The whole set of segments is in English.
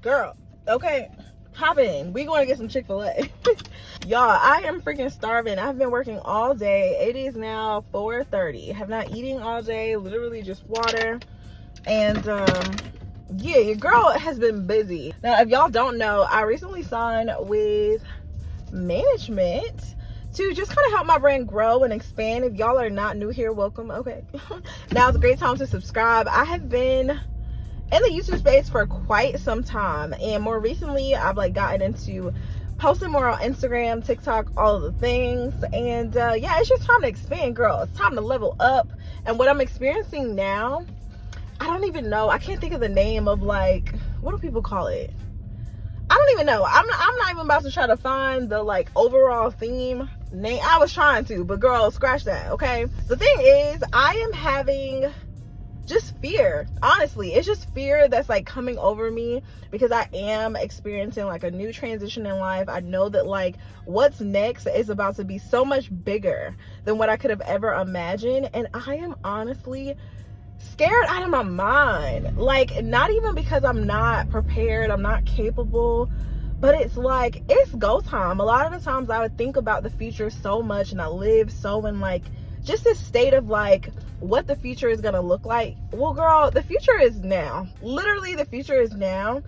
Girl, okay, hop in. We going to get some Chick-fil-A. Y'all, I am freaking starving. I've been working all day. It is now 4:30. Have not eating all day, literally just water. And yeah, your girl has been busy. Now, if y'all don't know, I recently signed with management to just kind of help my brand grow and expand. If y'all are not new here, welcome. Okay. Now it's a great time to subscribe. I have been in the YouTube space for quite some time, and more recently I've like gotten into posting more on Instagram, TikTok, all of the things. And yeah, it's just time to expand, girl. It's time to level up. And what I'm experiencing now, I don't even know. I can't think of the name of, like, what do people call it? I don't even know. I'm not even about to try to find the like overall theme name. I was trying to, but girl, scratch that. Okay, the thing is, I am having just fear. Honestly, it's just fear that's like coming over me because I am experiencing like a new transition in life. I know that like what's next is about to be so much bigger than what I could have ever imagined, and I am honestly scared out of my mind. Like, not even because I'm not prepared, I'm not capable, but it's like, it's go time. A lot of the times I would think about the future so much, and I live so in like just this state of like what the future is gonna look like. Well, girl, the future is now. Literally, the future is now.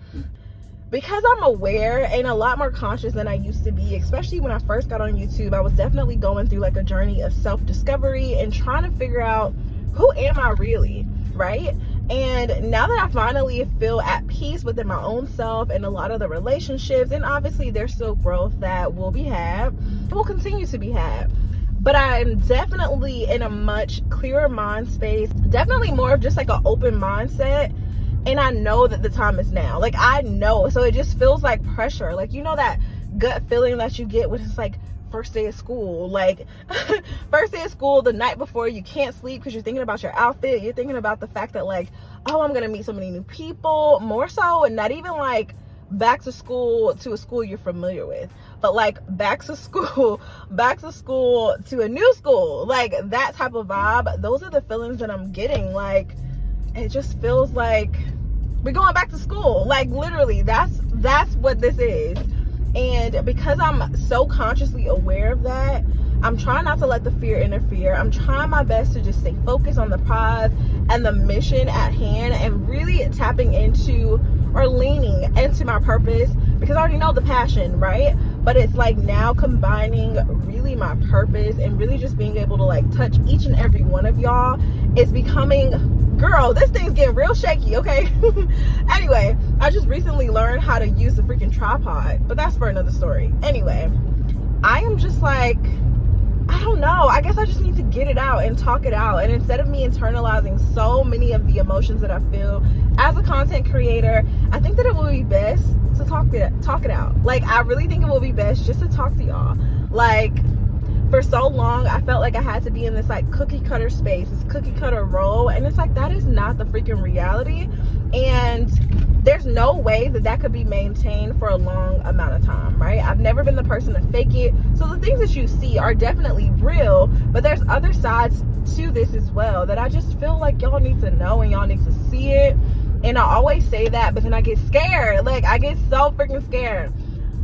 Because I'm aware and a lot more conscious than I used to be, especially when I first got on YouTube. I was definitely going through like a journey of self-discovery and trying to figure out, who am I really, right? And now that I finally feel at peace within my own self and a lot of the relationships, and obviously there's still growth that will be had, will continue to be had, but I'm definitely in a much clearer mind space, definitely more of just like an open mindset. And I know that the time is now. Like, I know. So it just feels like pressure. Like, you know that gut feeling that you get when it's like first day of school, like first day of school, the night before, you can't sleep because you're thinking about your outfit. You're thinking about the fact that like, oh, I'm gonna meet so many new people, more so, and not even like back to school to a school you're familiar with, but like back to school to a new school, like that type of vibe. Those are the feelings that I'm getting. Like, it just feels like we're going back to school. Like, literally, that's what this is. And because I'm so consciously aware of that, I'm trying not to let the fear interfere. I'm trying my best to just stay focused on the prize and the mission at hand, and really tapping into or leaning into my purpose, because I already know the passion, right? But it's like now combining really my purpose and really just being able to like touch each and every one of y'all is becoming, girl, this thing's getting real shaky, okay? Anyway, I just recently learned how to use the freaking tripod, but that's for another story. Anyway, I am just like, I don't know, I guess I just need to get it out and talk it out. And instead of me internalizing so many of the emotions that I feel as a content creator, I think that it would be best to talk it out. Like, I really think it will be best just to talk to y'all. Like, for so long, I felt like I had to be in this like cookie cutter space, this cookie cutter role. And it's like, that is not the freaking reality. And there's no way that that could be maintained for a long amount of time, right? I've never been the person to fake it. So the things that you see are definitely real, but there's other sides to this as well that I just feel like y'all need to know and y'all need to see it. And I always say that, but then I get scared. Like, I get so freaking scared.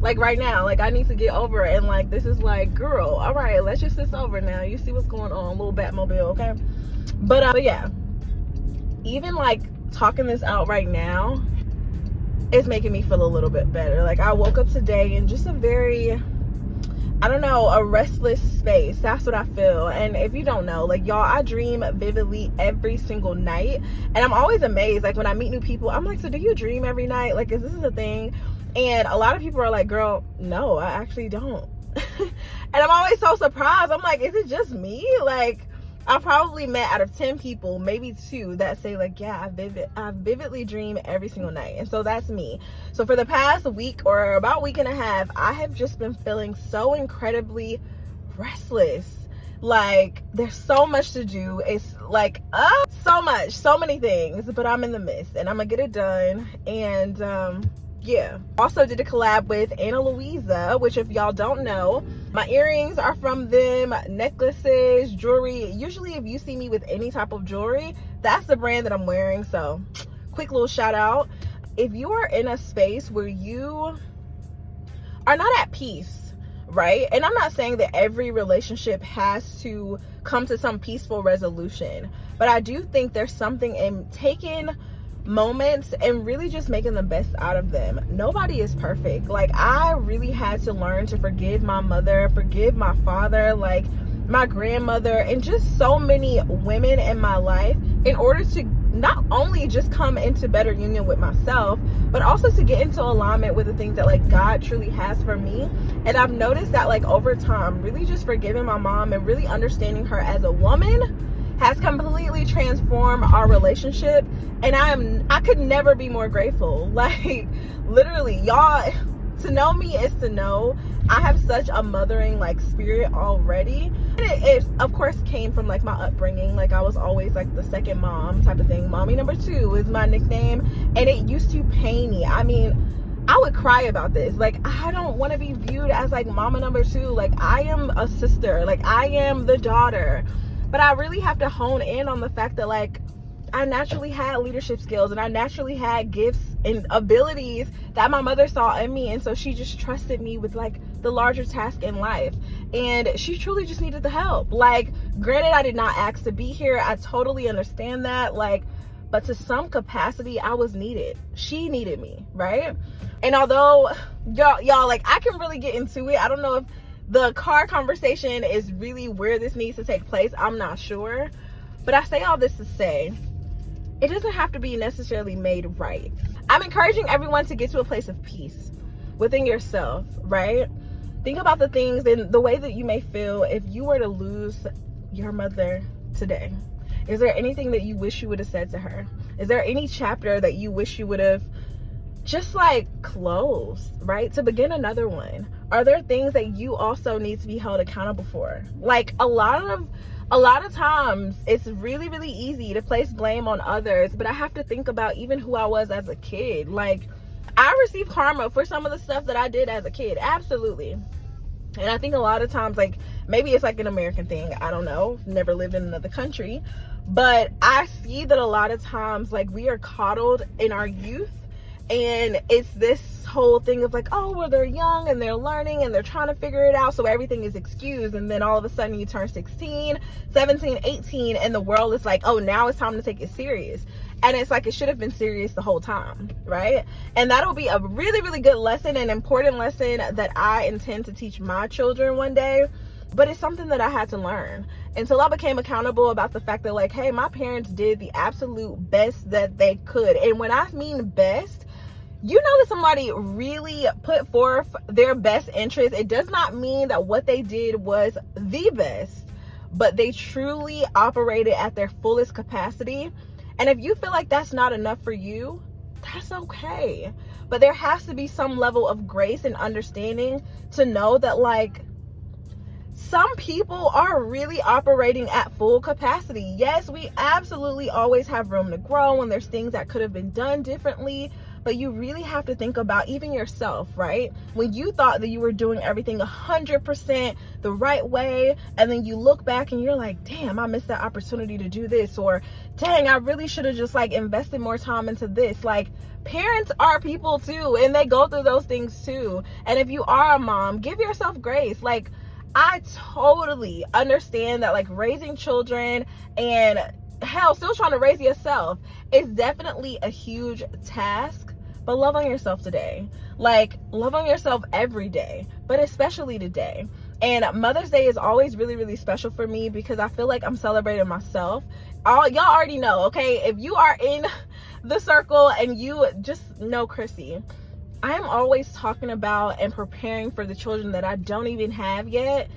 Like right now, like I need to get over it. And like, this is like, girl, all right, let's just sit over now. You see what's going on, little Batmobile, okay? But yeah, even like talking this out right now, it's making me feel a little bit better. Like, I woke up today in just a very, I don't know, a restless space. That's what I feel. And if you don't know, like, y'all, I dream vividly every single night. And I'm always amazed, like, when I meet new people, I'm like, so do you dream every night? Like, is this a thing? And a lot of people are like, girl, no, I actually don't. And I'm always so surprised. I'm like, is it just me? Like, I've probably met out of 10 people, maybe 2 that say like, yeah, I vividly dream every single night. And so that's me. So for the past week or about week and a half, I have just been feeling so incredibly restless. Like, there's so much to do. It's like, so many things, but I'm in the midst and I'm gonna get it done. And yeah, also did a collab with Luisa, which if y'all don't know, my earrings are from them, necklaces, jewelry. Usually if you see me with any type of jewelry, that's the brand that I'm wearing. So quick little shout out. if you are in a space where you are not at peace, right? And I'm not saying that every relationship has to come to some peaceful resolution, but I do think there's something in taking moments and really just making the best out of them. Nobody is perfect. Like, I really had to learn to forgive my mother, forgive my father, like my grandmother, and just so many women in my life in order to not only just come into better union with myself, but also to get into alignment with the things that like God truly has for me. And I've noticed that like over time, really just forgiving my mom and really understanding her as a woman has completely transformed our relationship. And I could never be more grateful. Like, literally, y'all, to know me is to know I have such a mothering like spirit already. And it of course came from like my upbringing. Like, I was always like the second mom type of thing. Mommy number 2 is my nickname, and it used to pain me. I mean, I would cry about this. Like, I don't want to be viewed as like mama number 2. Like, I am a sister, like I am the daughter. But I really have to hone in on the fact that like I naturally had leadership skills, and I naturally had gifts and abilities that my mother saw in me. And so she just trusted me with like the larger task in life. And she truly just needed the help. Like, granted, I did not ask to be here. I totally understand that. Like, but to some capacity, I was needed. She needed me, right? And although y'all, like, I can really get into it. I don't know if the car conversation is really where this needs to take place. I'm not sure. But I say all this to say, it doesn't have to be necessarily made right. I'm encouraging everyone to get to a place of peace within yourself, right? Think about the things and the way that you may feel if you were to lose your mother today. Is there anything that you wish you would have said to her? Is there any chapter that you wish you would have just like closed, right? To begin another one? Are there things that you also need to be held accountable for? Like, a lot of times it's really, really easy to place blame on others, but I have to think about even who I was as a kid. Like, I received karma for some of the stuff that I did as a kid. Absolutely. And I think a lot of times, like, maybe it's like an American thing. I don't know. Never lived in another country. But I see that a lot of times, like, we are coddled in our youth. And it's this whole thing of like, oh, well, they're young and they're learning and they're trying to figure it out, so everything is excused. And then all of a sudden you turn 16, 17, 18, and the world is like, oh, now it's time to take it serious. And it's like, it should have been serious the whole time, right? And that'll be a really, really good lesson, an important lesson that I intend to teach my children one day. But it's something that I had to learn until I became accountable about the fact that, like, hey, my parents did the absolute best that they could. And when I mean best, you know that somebody really put forth their best interest. It does not mean that what they did was the best, but they truly operated at their fullest capacity. And if you feel like that's not enough for you, that's okay. But there has to be some level of grace and understanding to know that, like, some people are really operating at full capacity. Yes, we absolutely always have room to grow, and there's things that could have been done differently. But you really have to think about even yourself, right? When you thought that you were doing everything 100% the right way, and then you look back and you're like, damn, I missed that opportunity to do this, or dang, I really should have just like invested more time into this. Like, parents are people too, and they go through those things too. And if you are a mom, give yourself grace. Like, I totally understand that, like, raising children and hell, still trying to raise yourself is definitely a huge task. But love on yourself today. Like, love on yourself every day, but especially today. And Mother's Day is always really, really special for me because I feel like I'm celebrating myself. Y'all already know, okay? If you are in the circle and you just know Chrissy, I am always talking about and preparing for the children that I don't even have yet.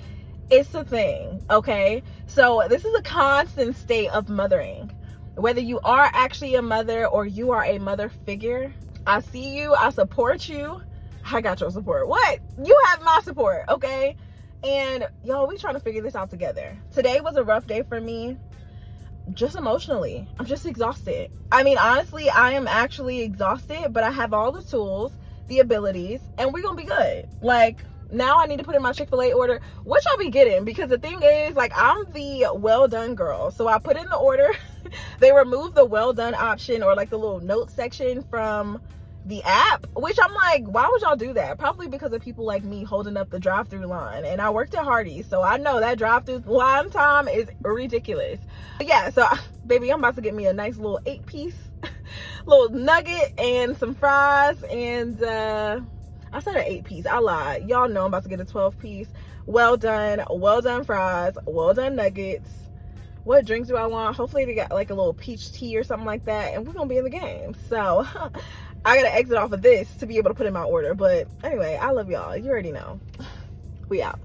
It's a thing, okay? So this is a constant state of mothering. Whether you are actually a mother or you are a mother figure, I see you, I support you. I got your support. What? You have my support, okay? And y'all, we trying to figure this out together. Today was a rough day for me, just emotionally. I'm just exhausted. I mean, honestly, I am actually exhausted, but I have all the tools, the abilities, and we're gonna be good. Like, now I need to put in my Chick-fil-A order, which I'll be getting, because the thing is, like, I'm the well done girl. So I put in the order. They removed the well done option, or like the little note section from the app, which I'm like, why would y'all do that? Probably because of people like me holding up the drive-through line, and I worked at Hardee's, so I know that drive-through line time is ridiculous. But yeah, so baby, I'm about to get me a nice little 8-piece little nugget and some fries, and I said an 8-piece, I lied. Y'all know I'm about to get a 12-piece. Well done fries, well done nuggets. What drinks do I want? Hopefully they got like a little peach tea or something like that, and we're gonna be in the game. So I gotta exit off of this to be able to put in my order. But anyway, I love y'all. You already know. We out.